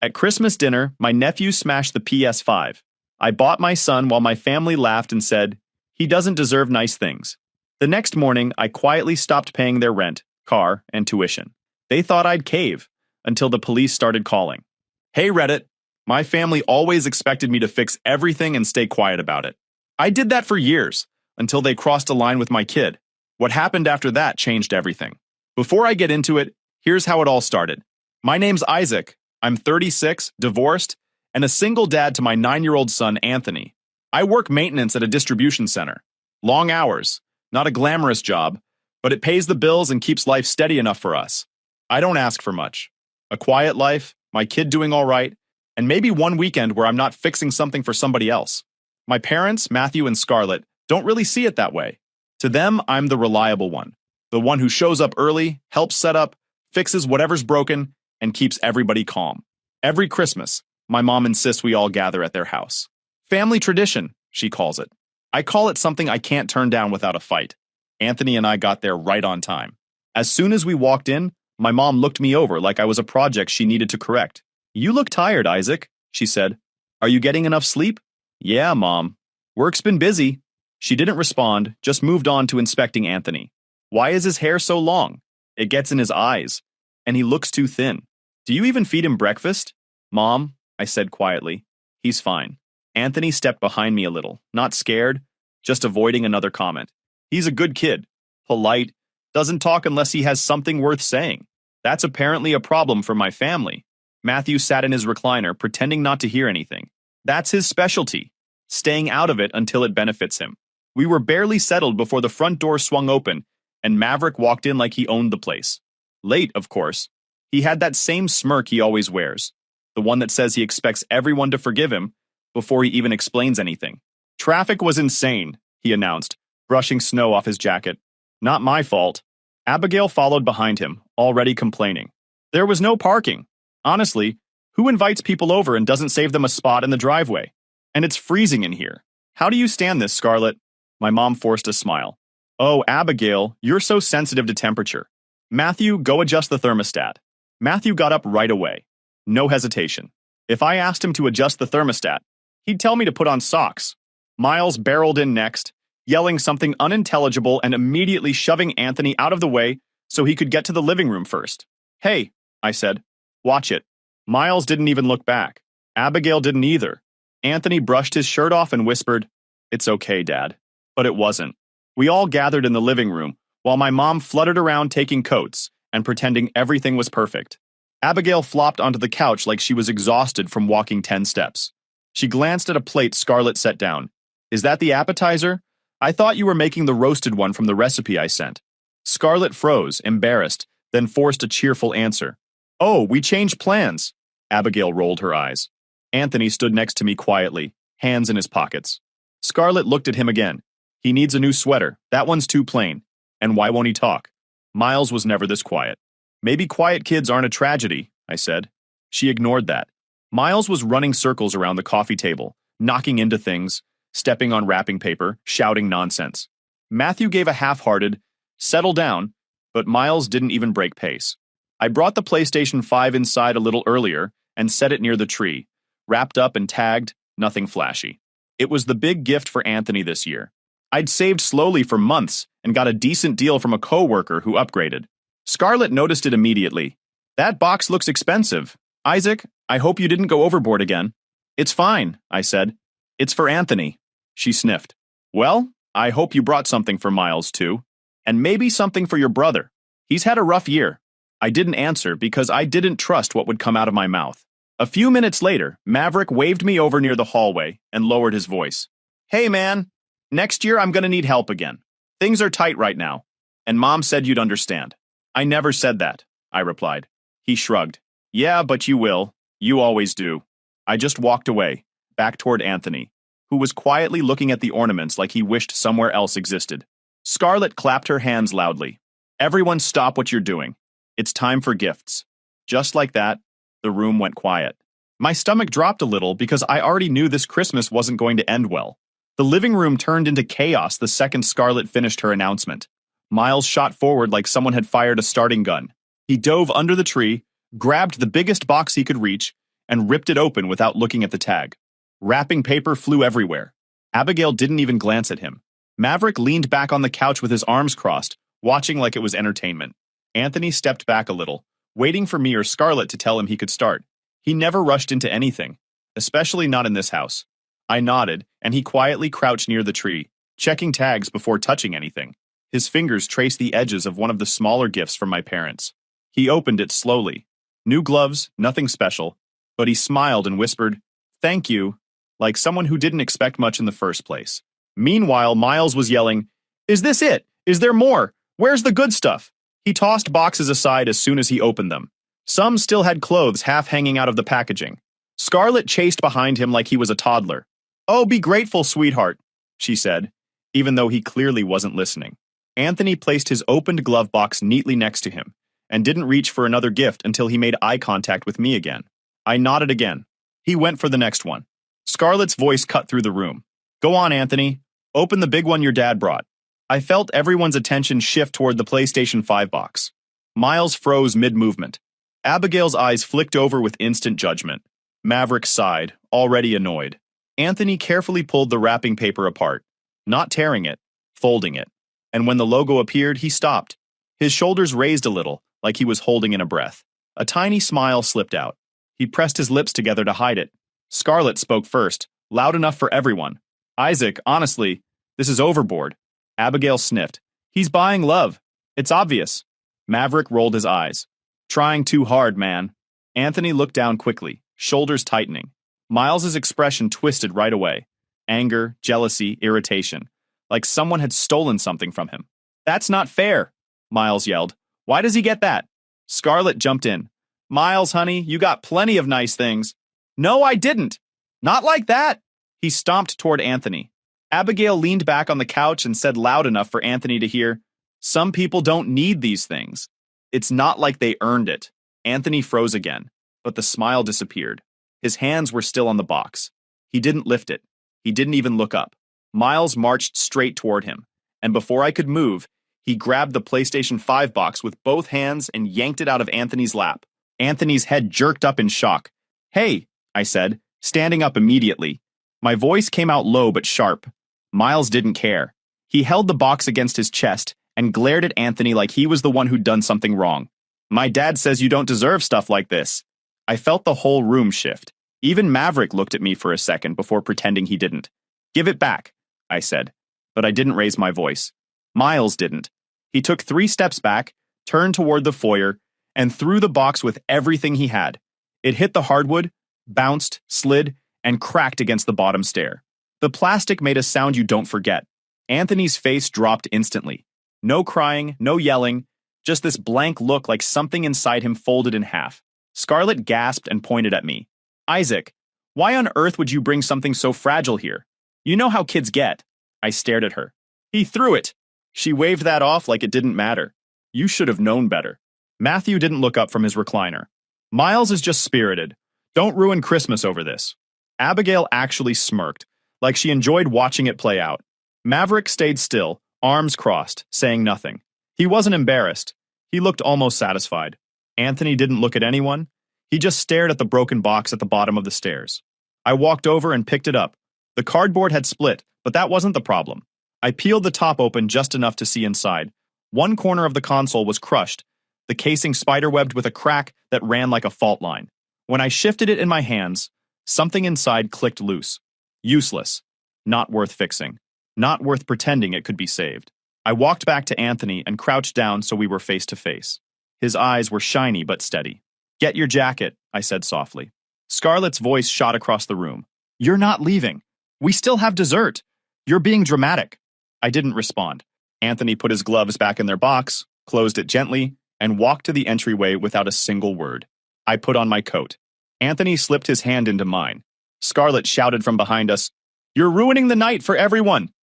At Christmas dinner, my nephew smashed the PS5. I bought my son while my family laughed and said, he doesn't deserve nice things. The next morning, I quietly stopped paying their rent, car, and tuition. They thought I'd cave, until the police started calling. Hey Reddit, my family always expected me to fix everything and stay quiet about it. I did that for years, until they crossed a line with my kid. What happened after that changed everything. Before I get into it, here's how it all started. My name's Isaac. I'm 36, divorced, and a single dad to my 9-year-old son, Anthony. I work maintenance at a distribution center. Long hours, not a glamorous job, but it pays the bills and keeps life steady enough for us. I don't ask for much. A quiet life, my kid doing all right, and maybe one weekend where I'm not fixing something for somebody else. My parents, Matthew and Scarlett, don't really see it that way. To them, I'm the reliable one. The one who shows up early, helps set up, fixes whatever's broken, and keeps everybody calm. Every Christmas, my mom insists we all gather at their house. Family tradition, she calls it. I call it something I can't turn down without a fight. Anthony and I got there right on time. As soon as we walked in, my mom looked me over like I was a project she needed to correct. You look tired, Isaac, she said. Are you getting enough sleep? Yeah, Mom. Work's been busy. She didn't respond, just moved on to inspecting Anthony. Why is his hair so long? It gets in his eyes. And he looks too thin. Do you even feed him breakfast? Mom, I said quietly. He's fine. Anthony stepped behind me a little, not scared, just avoiding another comment. He's a good kid, polite, doesn't talk unless he has something worth saying. That's apparently a problem for my family. Matthew sat in his recliner, pretending not to hear anything. That's his specialty, staying out of it until it benefits him. We were barely settled before the front door swung open, and Maverick walked in like he owned the place. Late, of course. He had that same smirk he always wears, the one that says he expects everyone to forgive him before he even explains anything. Traffic was insane, he announced, brushing snow off his jacket. Not my fault. Abigail followed behind him, already complaining. There was no parking. Honestly, who invites people over and doesn't save them a spot in the driveway? And it's freezing in here. How do you stand this, Scarlett? My mom forced a smile. Oh, Abigail, you're so sensitive to temperature. Matthew, go adjust the thermostat. Matthew got up right away. No hesitation. If I asked him to adjust the thermostat, he'd tell me to put on socks. Miles barreled in next, yelling something unintelligible and immediately shoving Anthony out of the way so he could get to the living room first. Hey, I said, watch it. Miles didn't even look back. Abigail didn't either. Anthony brushed his shirt off and whispered, It's okay, Dad. But it wasn't. We all gathered in the living room while my mom fluttered around taking coats and pretending everything was perfect. Abigail flopped onto the couch like she was exhausted from walking 10 steps. She glanced at a plate Scarlett set down. Is that the appetizer? I thought you were making the roasted one from the recipe I sent. Scarlett froze, embarrassed, then forced a cheerful answer. Oh, we changed plans. Abigail rolled her eyes. Anthony stood next to me quietly, hands in his pockets. Scarlett looked at him again. He needs a new sweater. That one's too plain. And why won't he talk? Miles was never this quiet. Maybe quiet kids aren't a tragedy, I said. She ignored that. Miles was running circles around the coffee table, knocking into things, stepping on wrapping paper, shouting nonsense. Matthew gave a half-hearted, settle down, but Miles didn't even break pace. I brought the PlayStation 5 inside a little earlier and set it near the tree, wrapped up and tagged, nothing flashy. It was the big gift for Anthony this year. I'd saved slowly for months and got a decent deal from a coworker who upgraded. Scarlett noticed it immediately. That box looks expensive. Isaac, I hope you didn't go overboard again. It's fine, I said. It's for Anthony. She sniffed. Well, I hope you brought something for Miles too. And maybe something for your brother. He's had a rough year. I didn't answer because I didn't trust what would come out of my mouth. A few minutes later, Maverick waved me over near the hallway and lowered his voice. Hey man, next year I'm gonna need help again. Things are tight right now. And Mom said you'd understand. I never said that, I replied. He shrugged. Yeah, but you will. You always do. I just walked away, back toward Anthony, who was quietly looking at the ornaments like he wished somewhere else existed. Scarlett clapped her hands loudly. Everyone stop what you're doing. It's time for gifts. Just like that, the room went quiet. My stomach dropped a little because I already knew this Christmas wasn't going to end well. The living room turned into chaos the second Scarlett finished her announcement. Miles shot forward like someone had fired a starting gun. He dove under the tree, grabbed the biggest box he could reach, and ripped it open without looking at the tag. Wrapping paper flew everywhere. Abigail didn't even glance at him. Maverick leaned back on the couch with his arms crossed, watching like it was entertainment. Anthony stepped back a little, waiting for me or Scarlett to tell him he could start. He never rushed into anything, especially not in this house. I nodded, and he quietly crouched near the tree, checking tags before touching anything. His fingers traced the edges of one of the smaller gifts from my parents. He opened it slowly. New gloves, nothing special, but he smiled and whispered, "Thank you," like someone who didn't expect much in the first place. Meanwhile, Miles was yelling, "Is this it? Is there more? Where's the good stuff?" He tossed boxes aside as soon as he opened them. Some still had clothes half hanging out of the packaging. Scarlett chased behind him like he was a toddler. "Oh, be grateful, sweetheart," she said, even though he clearly wasn't listening. Anthony placed his opened glove box neatly next to him, and didn't reach for another gift until he made eye contact with me again. I nodded again. He went for the next one. Scarlett's voice cut through the room. "Go on, Anthony. Open the big one your dad brought." I felt everyone's attention shift toward the PlayStation 5 box. Miles froze mid-movement. Abigail's eyes flicked over with instant judgment. Maverick sighed, already annoyed. Anthony carefully pulled the wrapping paper apart, not tearing it, folding it. And when the logo appeared, he stopped. His shoulders raised a little, like he was holding in a breath. A tiny smile slipped out. He pressed his lips together to hide it. Scarlett spoke first, loud enough for everyone. "Isaac, honestly, this is overboard." Abigail sniffed. "He's buying love. It's obvious." Maverick rolled his eyes. "Trying too hard, man." Anthony looked down quickly, shoulders tightening. Miles's expression twisted right away. Anger, jealousy, irritation. Like someone had stolen something from him. "That's not fair," Miles yelled. "Why does he get that?" Scarlett jumped in. "Miles, honey, you got plenty of nice things." "No, I didn't. Not like that." He stomped toward Anthony. Abigail leaned back on the couch and said loud enough for Anthony to hear, "Some people don't need these things. It's not like they earned it." Anthony froze again, but the smile disappeared. His hands were still on the box. He didn't lift it. He didn't even look up. Miles marched straight toward him, and before I could move, he grabbed the PlayStation 5 box with both hands and yanked it out of Anthony's lap. Anthony's head jerked up in shock. "Hey," I said, standing up immediately. My voice came out low but sharp. Miles didn't care. He held the box against his chest and glared at Anthony like he was the one who'd done something wrong. "My dad says you don't deserve stuff like this." I felt the whole room shift. Even Maverick looked at me for a second before pretending he didn't. "Give it back," I said, but I didn't raise my voice. Miles didn't. He took 3 steps back, turned toward the foyer, and threw the box with everything he had. It hit the hardwood, bounced, slid, and cracked against the bottom stair. The plastic made a sound you don't forget. Anthony's face dropped instantly. No crying, no yelling, just this blank look like something inside him folded in half. Scarlett gasped and pointed at me. "Isaac, why on earth would you bring something so fragile here? You know how kids get." I stared at her. "He threw it." She waved that off like it didn't matter. "You should have known better." Matthew didn't look up from his recliner. "Miles is just spirited. Don't ruin Christmas over this." Abigail actually smirked, like she enjoyed watching it play out. Maverick stayed still, arms crossed, saying nothing. He wasn't embarrassed. He looked almost satisfied. Anthony didn't look at anyone. He just stared at the broken box at the bottom of the stairs. I walked over and picked it up. The cardboard had split, but that wasn't the problem. I peeled the top open just enough to see inside. One corner of the console was crushed, the casing spiderwebbed with a crack that ran like a fault line. When I shifted it in my hands, something inside clicked loose. Useless. Not worth fixing. Not worth pretending it could be saved. I walked back to Anthony and crouched down so we were face to face. His eyes were shiny but steady. "Get your jacket," I said softly. Scarlett's voice shot across the room. "You're not leaving. We still have dessert. You're being dramatic." I didn't respond. Anthony put his gloves back in their box, closed it gently, and walked to the entryway without a single word. I put on my coat. Anthony slipped his hand into mine. Scarlett shouted from behind us, "You're ruining the night for everyone!"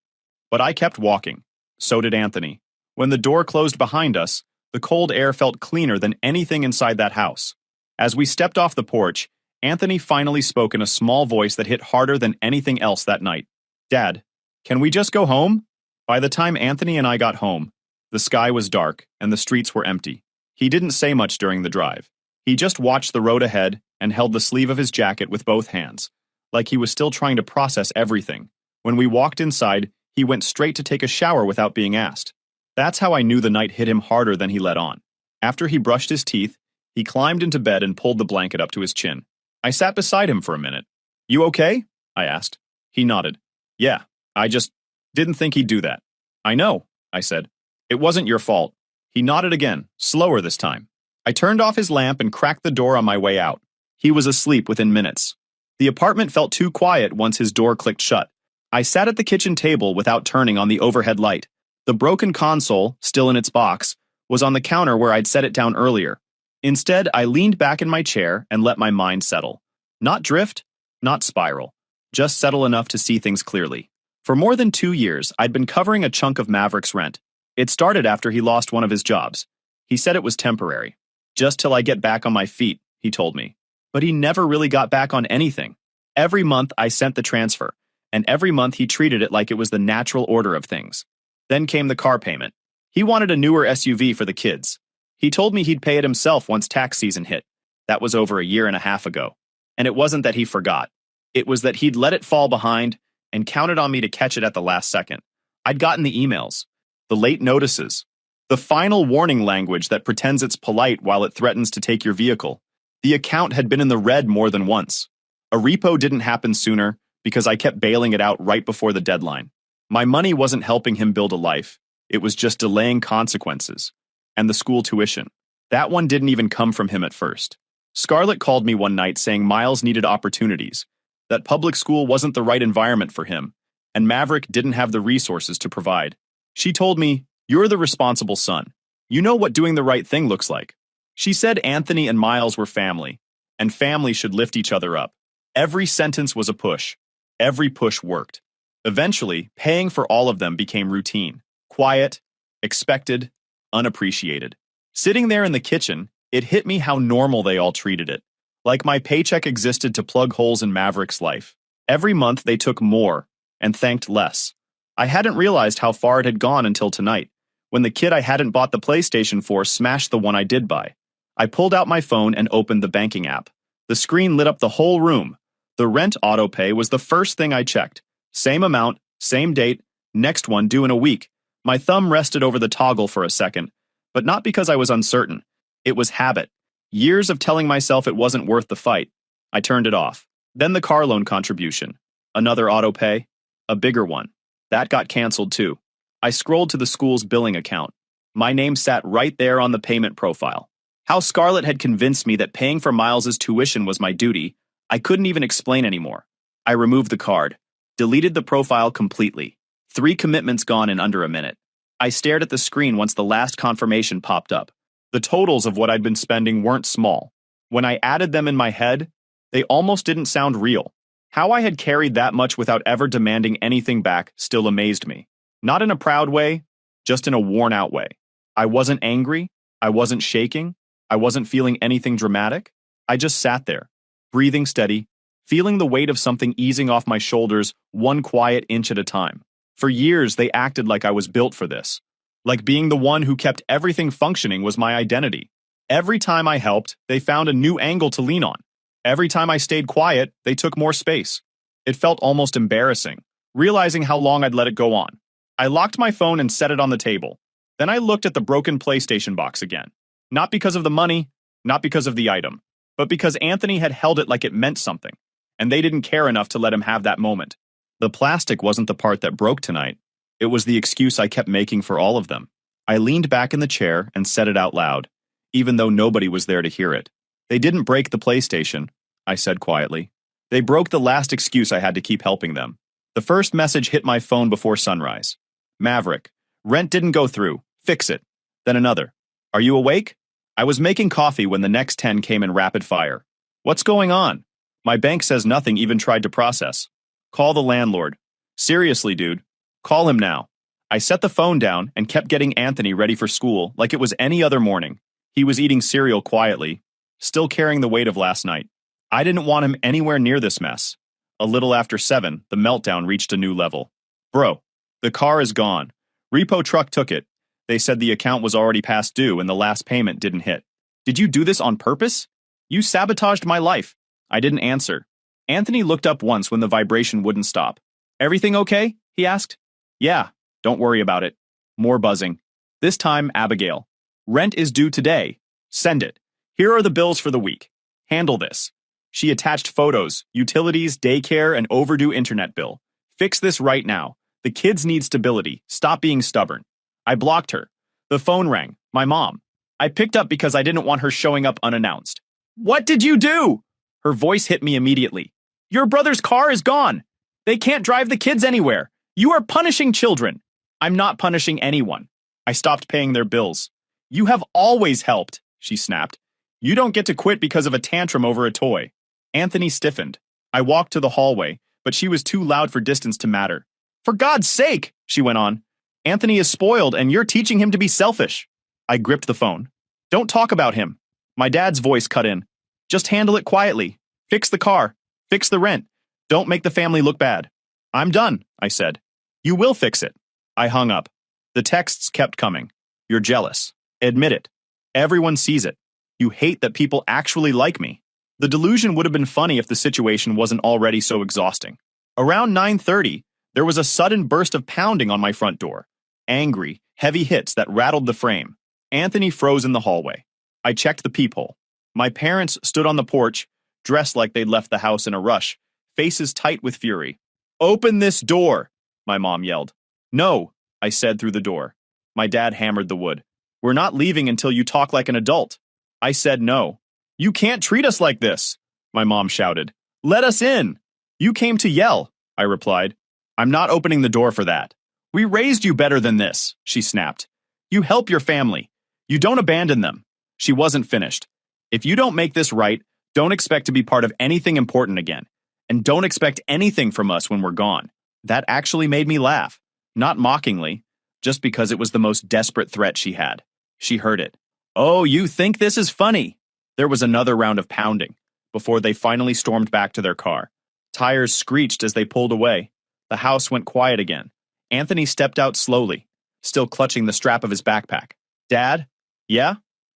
But I kept walking. So did Anthony. When the door closed behind us, the cold air felt cleaner than anything inside that house. As we stepped off the porch, Anthony finally spoke in a small voice that hit harder than anything else that night. "Dad, can we just go home?" By the time Anthony and I got home, the sky was dark and the streets were empty. He didn't say much during the drive. He just watched the road ahead and held the sleeve of his jacket with both hands, like he was still trying to process everything. When we walked inside, he went straight to take a shower without being asked. That's how I knew the night hit him harder than he let on. After he brushed his teeth, he climbed into bed and pulled the blanket up to his chin. I sat beside him for a minute. "You okay?" I asked. He nodded. "Yeah, I just didn't think he'd do that." "I know," I said. "It wasn't your fault." He nodded again, slower this time. I turned off his lamp and cracked the door on my way out. He was asleep within minutes. The apartment felt too quiet once his door clicked shut. I sat at the kitchen table without turning on the overhead light. The broken console, still in its box, was on the counter where I'd set it down earlier. Instead, I leaned back in my chair and let my mind settle. Not drift, not spiral. Just settle enough to see things clearly. For more than 2 years, I'd been covering a chunk of Maverick's rent. It started after he lost one of his jobs. He said it was temporary. "Just till I get back on my feet," he told me. But he never really got back on anything. Every month I sent the transfer, and every month he treated it like it was the natural order of things. Then came the car payment. He wanted a newer SUV for the kids. He told me he'd pay it himself once tax season hit. That was over a year and a half ago. And it wasn't that he forgot. It was that he'd let it fall behind and counted on me to catch it at the last second. I'd gotten the emails, the late notices, the final warning language that pretends it's polite while it threatens to take your vehicle. The account had been in the red more than once. A repo didn't happen sooner because I kept bailing it out right before the deadline. My money wasn't helping him build a life. It was just delaying consequences. And the school tuition. That one didn't even come from him at first. Scarlett called me one night saying Miles needed opportunities, that public school wasn't the right environment for him, and Maverick didn't have the resources to provide. She told me, "You're the responsible son. You know what doing the right thing looks like." She said Anthony and Miles were family, and family should lift each other up. Every sentence was a push. Every push worked. Eventually, paying for all of them became routine. Quiet, expected, unappreciated. Sitting there in the kitchen, it hit me how normal they all treated it. Like my paycheck existed to plug holes in Maverick's life. Every month they took more and thanked less. I hadn't realized how far it had gone until tonight, when the kid I hadn't bought the PlayStation for smashed the one I did buy. I pulled out my phone and opened the banking app. The screen lit up the whole room. The rent autopay was the first thing I checked. Same amount, same date, next one due in a week. My thumb rested over the toggle for a second, but not because I was uncertain. It was habit. Years of telling myself it wasn't worth the fight. I turned it off. Then the car loan contribution. Another autopay. A bigger one. That got canceled too. I scrolled to the school's billing account. My name sat right there on the payment profile. How Scarlett had convinced me that paying for Miles's tuition was my duty, I couldn't even explain anymore. I removed the card. Deleted the profile completely. 3 commitments gone in under a minute. I stared at the screen once the last confirmation popped up. The totals of what I'd been spending weren't small. When I added them in my head, they almost didn't sound real. How I had carried that much without ever demanding anything back still amazed me. Not in a proud way, just in a worn-out way. I wasn't angry. I wasn't shaking. I wasn't feeling anything dramatic. I just sat there, breathing steady, feeling the weight of something easing off my shoulders 1 quiet inch at a time. For years, they acted like I was built for this. Like being the one who kept everything functioning was my identity. Every time I helped, they found a new angle to lean on. Every time I stayed quiet, they took more space. It felt almost embarrassing, realizing how long I'd let it go on. I locked my phone and set it on the table. Then I looked at the broken PlayStation box again. Not because of the money, not because of the item, but because Anthony had held it like it meant something, and they didn't care enough to let him have that moment. The plastic wasn't the part that broke tonight. It was the excuse I kept making for all of them. I leaned back in the chair and said it out loud, even though nobody was there to hear it. "They didn't break the PlayStation," I said quietly. "They broke the last excuse I had to keep helping them." The first message hit my phone before sunrise. "Maverick, rent didn't go through. Fix it." Then another. "Are you awake?" I was making coffee when the next 10 came in rapid fire. "What's going on?" "My bank says nothing even tried to process." "Call the landlord." "Seriously, dude. Call him now." I set the phone down and kept getting Anthony ready for school like it was any other morning. He was eating cereal quietly, still carrying the weight of last night. I didn't want him anywhere near this mess. A little after 7, the meltdown reached a new level. "Bro, the car is gone. Repo truck took it. They said the account was already past due and the last payment didn't hit." "Did you do this on purpose?" You sabotaged my life. I didn't answer. Anthony looked up once when the vibration wouldn't stop. Everything okay? He asked. Yeah, don't worry about it. More buzzing. This time, Abigail. Rent is due today. Send it. Here are the bills for the week. Handle this. She attached photos, utilities, daycare, and overdue internet bill. Fix this right now. The kids need stability. Stop being stubborn. I blocked her. The phone rang. My mom. I picked up because I didn't want her showing up unannounced. What did you do? Her voice hit me immediately. Your brother's car is gone. They can't drive the kids anywhere. You are punishing children. I'm not punishing anyone. I stopped paying their bills. You have always helped, she snapped. You don't get to quit because of a tantrum over a toy. Anthony stiffened. I walked to the hallway, but she was too loud for distance to matter. For God's sake, she went on. Anthony is spoiled and you're teaching him to be selfish. I gripped the phone. Don't talk about him. My dad's voice cut in. Just handle it quietly. Fix the car. Fix the rent. Don't make the family look bad. I'm done, I said. You will fix it. I hung up. The texts kept coming. You're jealous. Admit it. Everyone sees it. You hate that people actually like me. The delusion would have been funny if the situation wasn't already so exhausting. Around 9:30, there was a sudden burst of pounding on my front door. Angry, heavy hits that rattled the frame. Anthony froze in the hallway. I checked the peephole. My parents stood on the porch, dressed like they'd left the house in a rush, faces tight with fury. Open this door, my mom yelled. No, I said through the door. My dad hammered the wood. We're not leaving until you talk like an adult. I said no. You can't treat us like this, my mom shouted. Let us in. You came to yell, I replied. I'm not opening the door for that. We raised you better than this, she snapped. You help your family. You don't abandon them. She wasn't finished. If you don't make this right, don't expect to be part of anything important again. And don't expect anything from us when we're gone. That actually made me laugh. Not mockingly, just because it was the most desperate threat she had. She heard it. Oh, you think this is funny? There was another round of pounding, before they finally stormed back to their car. Tires screeched as they pulled away. The house went quiet again. Anthony stepped out slowly, still clutching the strap of his backpack. Dad? Yeah?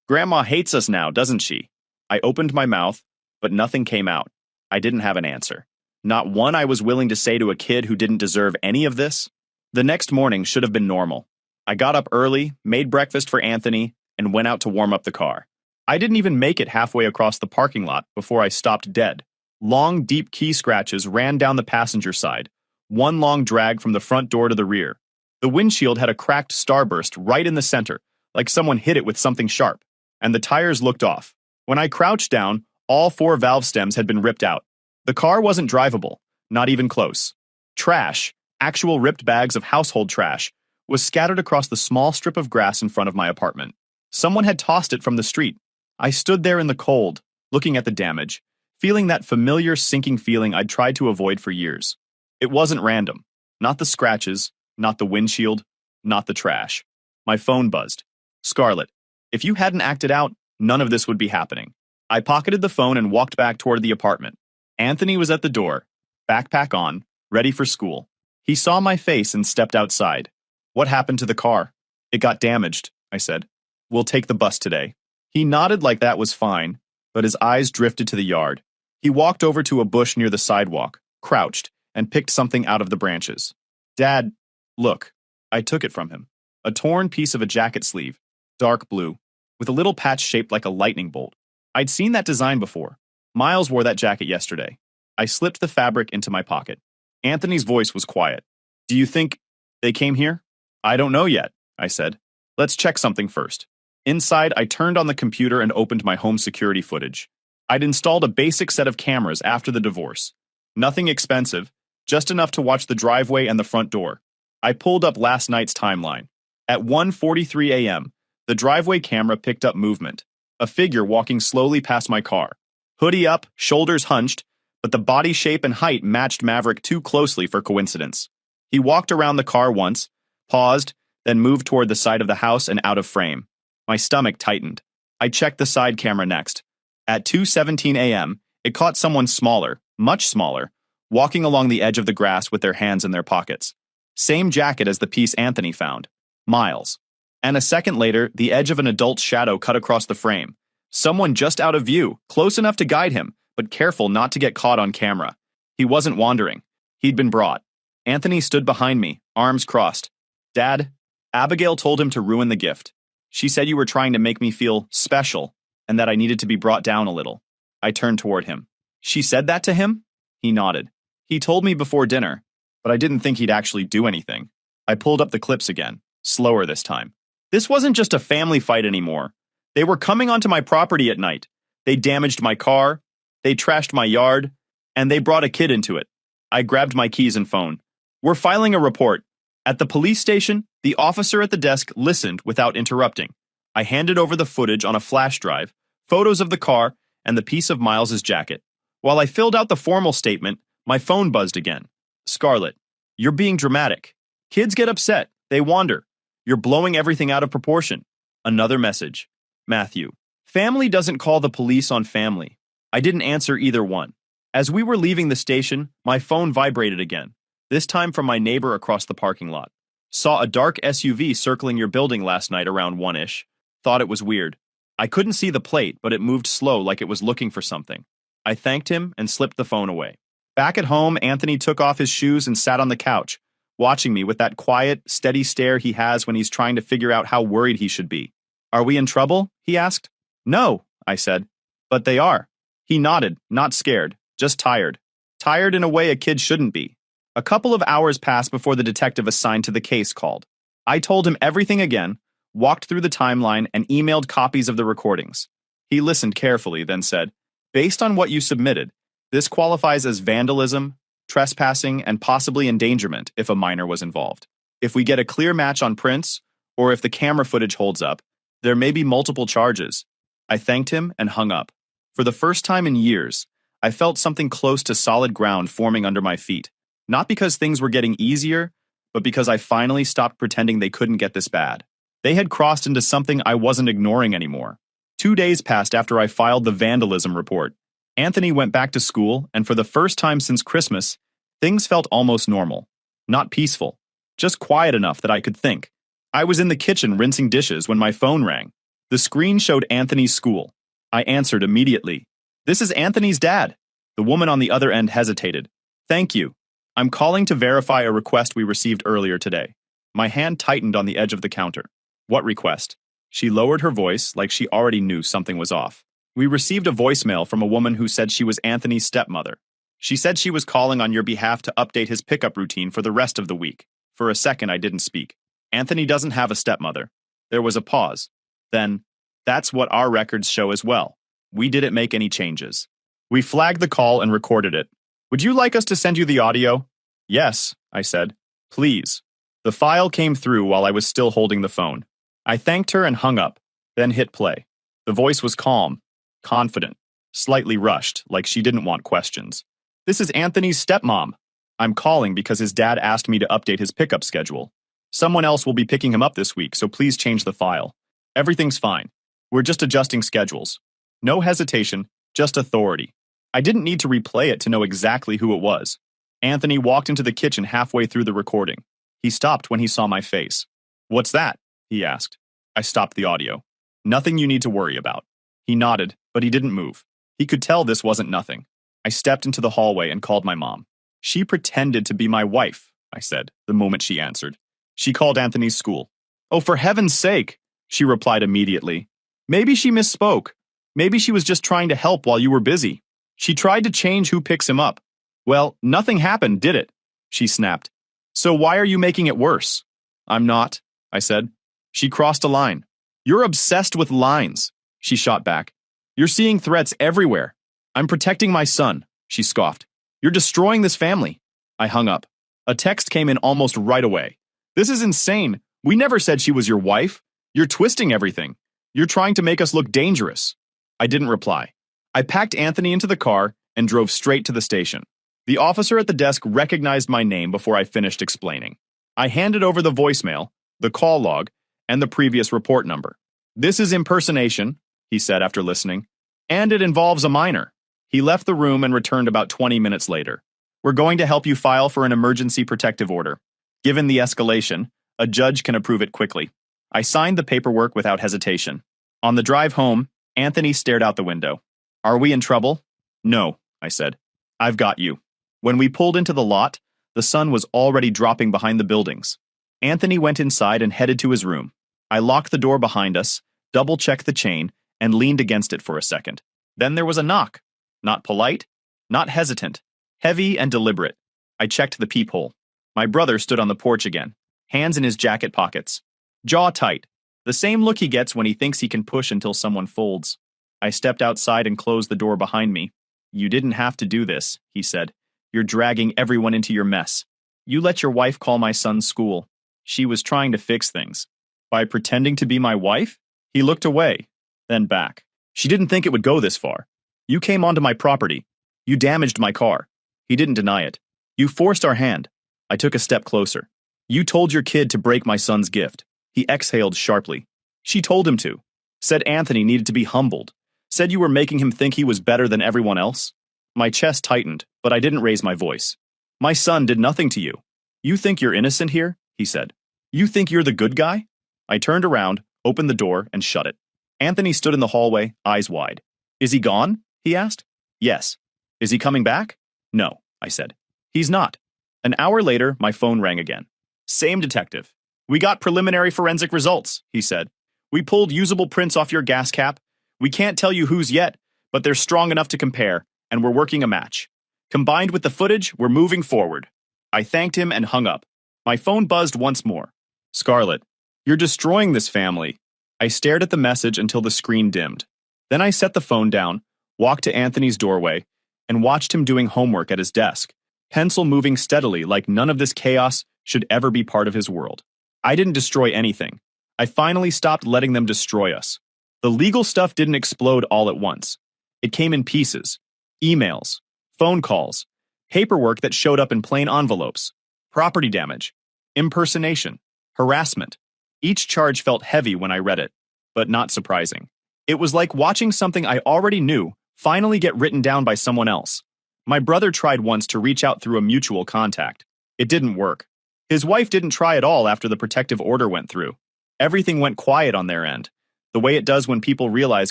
Grandma hates us now, doesn't she? I opened my mouth, but nothing came out. I didn't have an answer. Not one I was willing to say to a kid who didn't deserve any of this. The next morning should have been normal. I got up early, made breakfast for Anthony, and went out to warm up the car. I didn't even make it halfway across the parking lot before I stopped dead. Long, deep key scratches ran down the passenger side, one long drag from the front door to the rear. The windshield had a cracked starburst right in the center, like someone hit it with something sharp, and the tires looked off. When I crouched down, all 4 valve stems had been ripped out. The car wasn't drivable, not even close. Trash, actual ripped bags of household trash, was scattered across the small strip of grass in front of my apartment. Someone had tossed it from the street. I stood there in the cold, looking at the damage, feeling that familiar sinking feeling I'd tried to avoid for years. It wasn't random. Not the scratches, not the windshield, not the trash. My phone buzzed. Scarlett, if you hadn't acted out, none of this would be happening. I pocketed the phone and walked back toward the apartment. Anthony was at the door, backpack on, ready for school. He saw my face and stepped outside. What happened to the car? It got damaged, I said. We'll take the bus today. He nodded like that was fine, but his eyes drifted to the yard. He walked over to a bush near the sidewalk, crouched, and picked something out of the branches. Dad, look. I took it from him. A torn piece of a jacket sleeve, dark blue, with a little patch shaped like a lightning bolt. I'd seen that design before. Miles wore that jacket yesterday. I slipped the fabric into my pocket. Anthony's voice was quiet. Do you think they came here? I don't know yet, I said. Let's check something first. Inside, I turned on the computer and opened my home security footage. I'd installed a basic set of cameras after the divorce. Nothing expensive, just enough to watch the driveway and the front door. I pulled up last night's timeline. At 1:43 a.m., the driveway camera picked up movement. A figure walking slowly past my car. Hoodie up, shoulders hunched, but the body shape and height matched Maverick too closely for coincidence. He walked around the car once, paused, then moved toward the side of the house and out of frame. My stomach tightened. I checked the side camera next. At 2:17 a.m., it caught someone smaller, much smaller, walking along the edge of the grass with their hands in their pockets. Same jacket as the piece Anthony found. Miles. And a second later, the edge of an adult's shadow cut across the frame, Someone just out of view, close enough to guide him, but careful not to get caught on camera. He wasn't wandering. He'd been brought. Anthony stood behind me, arms crossed. Dad, Abigail told him to ruin the gift. She said you were trying to make me feel special and that I needed to be brought down a little. I turned toward him. She said that to him? He nodded. He told me before dinner, but I didn't think he'd actually do anything. I pulled up the clips again, slower this time. This wasn't just a family fight anymore. They were coming onto my property at night. They damaged my car, they trashed my yard, and they brought a kid into it. I grabbed my keys and phone. We're filing a report. At the police station, the officer at the desk listened without interrupting. I handed over the footage on a flash drive, photos of the car, and the piece of Miles's jacket. While I filled out the formal statement, my phone buzzed again. Scarlett, you're being dramatic. Kids get upset. They wander. You're blowing everything out of proportion. Another message. Matthew. Family doesn't call the police on family. I didn't answer either one. As we were leaving the station, my phone vibrated again, this time from my neighbor across the parking lot. Saw a dark SUV circling your building last night around 1-ish. Thought it was weird. I couldn't see the plate, but it moved slow like it was looking for something. I thanked him and slipped the phone away. Back at home, Anthony took off his shoes and sat on the couch, watching me with that quiet, steady stare he has when he's trying to figure out how worried he should be. Are we in trouble? He asked. No, I said. But they are. He nodded, not scared, just tired. Tired in a way a kid shouldn't be. A couple of hours passed before the detective assigned to the case called. I told him everything again, walked through the timeline, and emailed copies of the recordings. He listened carefully, then said, based on what you submitted, this qualifies as vandalism, trespassing, and possibly endangerment if a minor was involved. If we get a clear match on prints, or if the camera footage holds up, there may be multiple charges. I thanked him and hung up. For the first time in years, I felt something close to solid ground forming under my feet. Not because things were getting easier, but because I finally stopped pretending they couldn't get this bad. They had crossed into something I wasn't ignoring anymore. 2 days passed after I filed the vandalism report. Anthony went back to school, and for the first time since Christmas, things felt almost normal. Not peaceful, just quiet enough that I could think. I was in the kitchen rinsing dishes when my phone rang. The screen showed Anthony's school. I answered immediately. This is Anthony's dad. The woman on the other end hesitated. Thank you. I'm calling to verify a request we received earlier today. My hand tightened on the edge of the counter. What request? She lowered her voice like she already knew something was off. We received a voicemail from a woman who said she was Anthony's stepmother. She said she was calling on your behalf to update his pickup routine for the rest of the week. For a second, I didn't speak. Anthony doesn't have a stepmother. There was a pause. Then, that's what our records show as well. We didn't make any changes. We flagged the call and recorded it. Would you like us to send you the audio? Yes, I said. Please. The file came through while I was still holding the phone. I thanked her and hung up, then hit play. The voice was calm, confident, slightly rushed, like she didn't want questions. This is Anthony's stepmom. I'm calling because his dad asked me to update his pickup schedule. Someone else will be picking him up this week, so please change the file. Everything's fine. We're just adjusting schedules. No hesitation, just authority. I didn't need to replay it to know exactly who it was. Anthony walked into the kitchen halfway through the recording. He stopped when he saw my face. What's that? He asked. I stopped the audio. Nothing you need to worry about. He nodded, but he didn't move. He could tell this wasn't nothing. I stepped into the hallway and called my mom. She pretended to be my wife, I said, the moment she answered. She called Anthony's school. Oh, for heaven's sake, she replied immediately. Maybe she misspoke. Maybe she was just trying to help while you were busy. She tried to change who picks him up. Well, nothing happened, did it? She snapped. So why are you making it worse? I'm not, I said. She crossed a line. You're obsessed with lines, she shot back. You're seeing threats everywhere. I'm protecting my son, she scoffed. You're destroying this family. I hung up. A text came in almost right away. This is insane. We never said she was your wife. You're twisting everything. You're trying to make us look dangerous. I didn't reply. I packed Anthony into the car and drove straight to the station. The officer at the desk recognized my name before I finished explaining. I handed over the voicemail, the call log, and the previous report number. This is impersonation, he said after listening, and it involves a minor. He left the room and returned about 20 minutes later. We're going to help you file for an emergency protective order. Given the escalation, a judge can approve it quickly. I signed the paperwork without hesitation. On the drive home, Anthony stared out the window. Are we in trouble? No, I said. I've got you. When we pulled into the lot, the sun was already dropping behind the buildings. Anthony went inside and headed to his room. I locked the door behind us, double-checked the chain, and leaned against it for a second. Then there was a knock. Not polite, not hesitant, heavy and deliberate. I checked the peephole. My brother stood on the porch again, hands in his jacket pockets. Jaw tight, the same look he gets when he thinks he can push until someone folds. I stepped outside and closed the door behind me. You didn't have to do this, he said. You're dragging everyone into your mess. You let your wife call my son's school. She was trying to fix things. By pretending to be my wife? He looked away, then back. She didn't think it would go this far. You came onto my property. You damaged my car. He didn't deny it. You forced our hand. I took a step closer. You told your kid to break my son's gift. He exhaled sharply. She told him to. Said Anthony needed to be humbled. Said you were making him think he was better than everyone else. My chest tightened, but I didn't raise my voice. My son did nothing to you. You think you're innocent here? He said. You think you're the good guy? I turned around, opened the door, and shut it. Anthony stood in the hallway, eyes wide. Is he gone? He asked. Yes. Is he coming back? No, I said. He's not. An hour later, my phone rang again. Same detective. We got preliminary forensic results, he said. We pulled usable prints off your gas cap. We can't tell you whose yet, but they're strong enough to compare, and we're working a match. Combined with the footage, we're moving forward. I thanked him and hung up. My phone buzzed once more. Scarlett, you're destroying this family. I stared at the message until the screen dimmed. Then I set the phone down, walked to Anthony's doorway, and watched him doing homework at his desk, pencil moving steadily like none of this chaos should ever be part of his world. I didn't destroy anything. I finally stopped letting them destroy us. The legal stuff didn't explode all at once. It came in pieces. Emails, phone calls, paperwork that showed up in plain envelopes, property damage, impersonation, harassment. Each charge felt heavy when I read it, but not surprising. It was like watching something I already knew finally get written down by someone else. My brother tried once to reach out through a mutual contact. It didn't work. His wife didn't try at all after the protective order went through. Everything went quiet on their end, the way it does when people realize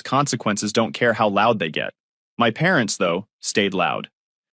consequences don't care how loud they get. My parents, though, stayed loud.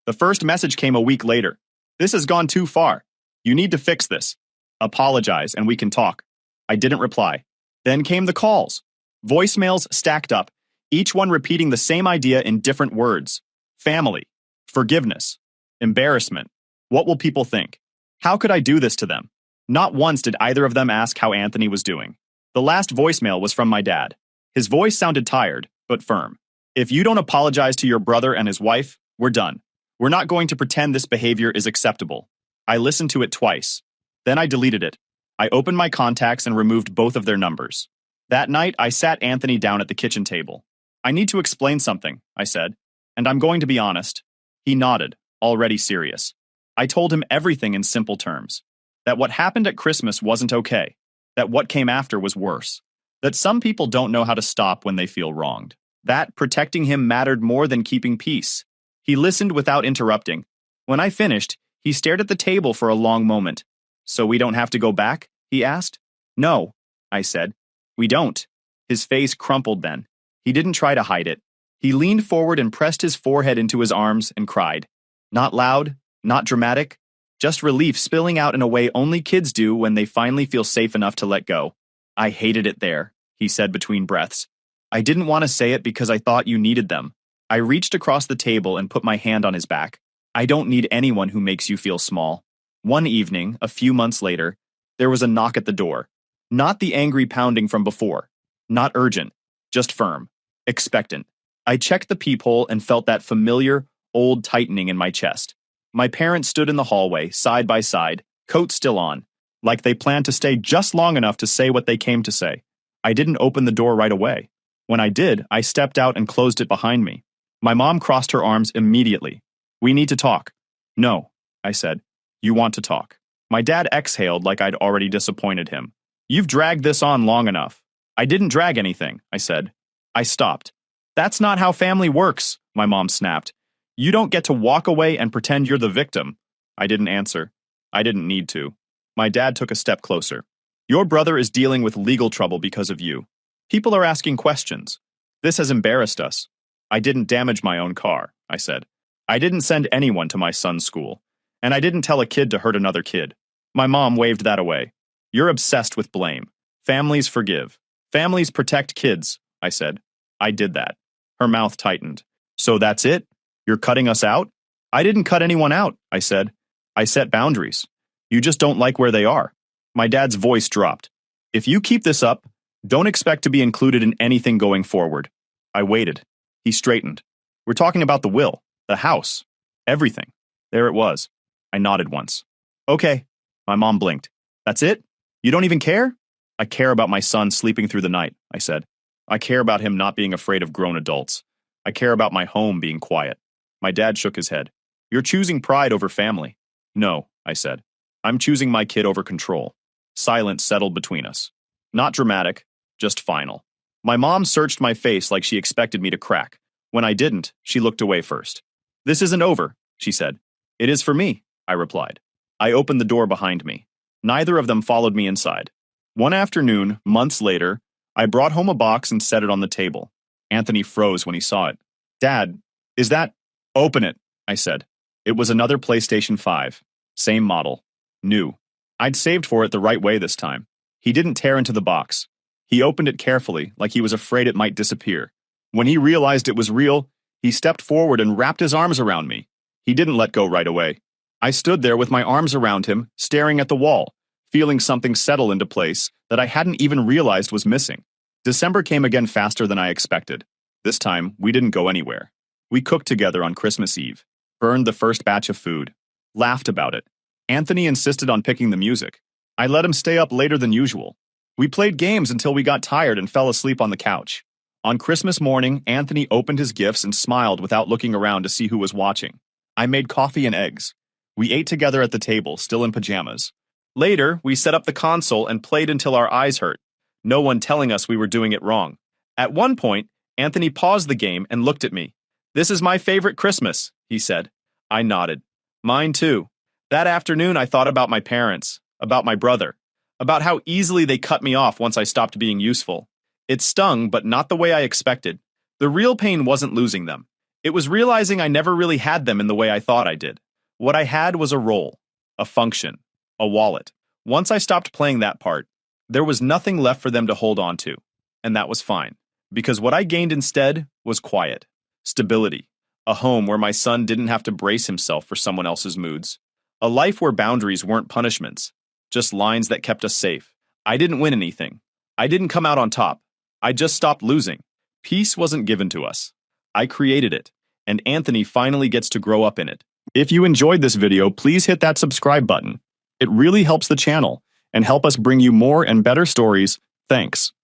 The first message came a week later. This has gone too far. You need to fix this. Apologize and we can talk. I didn't reply. Then came the calls. Voicemails stacked up, each one repeating the same idea in different words. Family, forgiveness, embarrassment. What will people think? How could I do this to them? Not once did either of them ask how Anthony was doing. The last voicemail was from my dad. His voice sounded tired, but firm. If you don't apologize to your brother and his wife, we're done. We're not going to pretend this behavior is acceptable. I listened to it twice. Then I deleted it. I opened my contacts and removed both of their numbers. That night, I sat Anthony down at the kitchen table. I need to explain something, I said, and I'm going to be honest. He nodded, already serious. I told him everything in simple terms. That what happened at Christmas wasn't okay. That what came after was worse. That some people don't know how to stop when they feel wronged. That protecting him mattered more than keeping peace. He listened without interrupting. When I finished, he stared at the table for a long moment. So we don't have to go back? He asked. No, I said. We don't. His face crumpled then. He didn't try to hide it. He leaned forward and pressed his forehead into his arms and cried. Not loud, not dramatic, just relief spilling out in a way only kids do when they finally feel safe enough to let go. I hated it there, he said between breaths. I didn't want to say it because I thought you needed them. I reached across the table and put my hand on his back. I don't need anyone who makes you feel small. One evening, a few months later, there was a knock at the door. Not the angry pounding from before. Not urgent, just firm, expectant. I checked the peephole and felt that familiar, old tightening in my chest. My parents stood in the hallway, side by side, coats still on, like they planned to stay just long enough to say what they came to say. I didn't open the door right away. When I did, I stepped out and closed it behind me. My mom crossed her arms immediately. We need to talk. No, I said. You want to talk. My dad exhaled like I'd already disappointed him. You've dragged this on long enough. I didn't drag anything, I said. I stopped. That's not how family works, my mom snapped. You don't get to walk away and pretend you're the victim. I didn't answer. I didn't need to. My dad took a step closer. Your brother is dealing with legal trouble because of you. People are asking questions. This has embarrassed us. I didn't damage my own car, I said. I didn't send anyone to my son's school. And I didn't tell a kid to hurt another kid. My mom waved that away. You're obsessed with blame. Families forgive. Families protect kids, I said. I did that. Her mouth tightened. So that's it? You're cutting us out? I didn't cut anyone out, I said. I set boundaries. You just don't like where they are. My dad's voice dropped. If you keep this up, don't expect to be included in anything going forward. I waited. He straightened. We're talking about the will, the house, everything. There it was. I nodded once. Okay. My mom blinked. That's it? You don't even care? I care about my son sleeping through the night, I said. I care about him not being afraid of grown adults. I care about my home being quiet. My dad shook his head. You're choosing pride over family. No, I said. I'm choosing my kid over control. Silence settled between us. Not dramatic, just final. My mom searched my face like she expected me to crack. When I didn't, she looked away first. This isn't over, she said. It is for me, I replied. I opened the door behind me. Neither of them followed me inside. One afternoon, months later, I brought home a box and set it on the table. Anthony froze when he saw it. Dad, is that... Open it, I said. It was another PlayStation 5. Same model. New. I'd saved for it the right way this time. He didn't tear into the box. He opened it carefully, like he was afraid it might disappear. When he realized it was real, he stepped forward and wrapped his arms around me. He didn't let go right away. I stood there with my arms around him, staring at the wall, feeling something settle into place that I hadn't even realized was missing. December came again faster than I expected. This time, we didn't go anywhere. We cooked together on Christmas Eve, burned the first batch of food, laughed about it. Anthony insisted on picking the music. I let him stay up later than usual. We played games until we got tired and fell asleep on the couch. On Christmas morning, Anthony opened his gifts and smiled without looking around to see who was watching. I made coffee and eggs. We ate together at the table, still in pajamas. Later, we set up the console and played until our eyes hurt, no one telling us we were doing it wrong. At one point, Anthony paused the game and looked at me. This is my favorite Christmas, he said. I nodded. Mine too. That afternoon, I thought about my parents, about my brother, about how easily they cut me off once I stopped being useful. It stung, but not the way I expected. The real pain wasn't losing them. It was realizing I never really had them in the way I thought I did. What I had was a role, a function, a wallet. Once I stopped playing that part, there was nothing left for them to hold on to. And that was fine, because what I gained instead was quiet, stability, a home where my son didn't have to brace himself for someone else's moods, a life where boundaries weren't punishments, just lines that kept us safe. I didn't win anything. I didn't come out on top. I just stopped losing. Peace wasn't given to us. I created it, and Anthony finally gets to grow up in it. If you enjoyed this video, please hit that subscribe button. It really helps the channel and help us bring you more and better stories. Thanks.